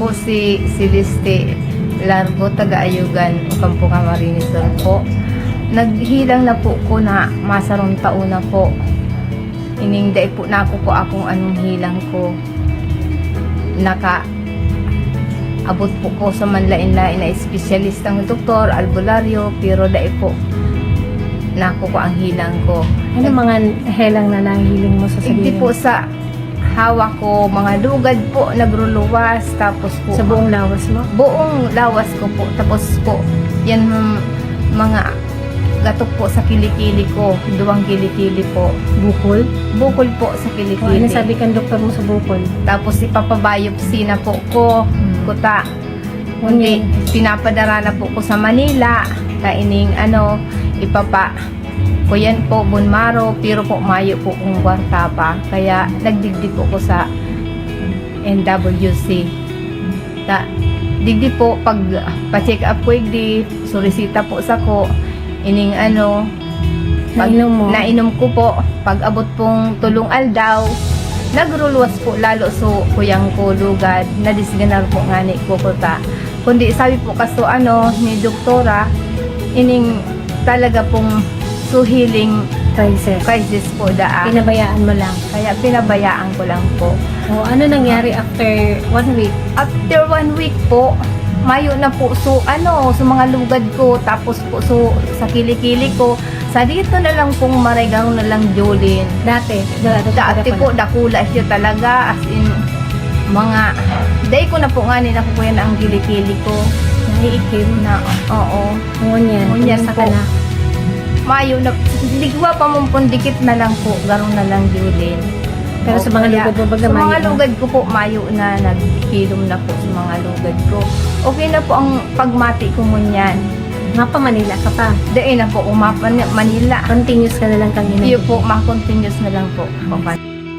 po si Celeste Largo, taga-Ayugan, Campo Camarines Sur po. Naghilang na po ko na masarong taon na po. Iningday po na ako akong anong hilang ko. Abot po ko sa manlain-lain na espesyalist ng doktor, albularyo, pero dai po nako ko ang hilang ko. Ano mga helang na nahihiling mo sa Hindi sarili? po sa hawak ko, mga lugad po nagruluwas, tapos po Sa buong lawas mo? buong lawas ko po, tapos po yan mga gatok po sa kilikili ko, duwang kilikili po, Bukol? bukol po sa O kilikili. ano sabi kang doktor mo sa bukol? Tapos ipapabiopsy na po ko, kuta. Kundi pinapadara na po ko sa Manila, kaining ipapa ko yan po, Bunmaro, pero po mayo po kung kwarta pa. Kaya nagdigdig po ko sa NWC. Digdi po, pag pa-check up ko igdi, sorisita po sa ko, ining pag Nainom mo? nainom ko po, pag abot pong tulong aldaw, nagruluwas po lalo so kuyang ko lugad, nadisganar po nga ni kukuta. Kundi sabi po kaso ni doktora, ining talaga pong healing crisis po daan. Pinabayaan mo lang. Kaya pinabayaan ko lang po. O ano nangyari after 1 week? After 1 week po, mayo na po sa mga lugad ko, tapos po sa kilikili ko, sa dito na lang pong marigang na lang Jolin. Dati Po dakula siya talaga, as in mga day ko na po nga nila ko yan ang kilikili ko. Naiikim. Na oo. Ngunyan. Ngunyan Kumusta po. ka na? Mayo na ligwa pa mong pundikit na lang po, garon na lang Jolin. Pero sa mga lugad mo baga Sa mga mayo na? lugad ko po, mayo na, nagkilom na po sa mga lugad ko. Okay na po ang pagmati ko ngunyan. Nga pa Manila ka pa. Dahil na po umapan Manila. Continuous ka na lang kang Iyo po, ma-continuous na lang po.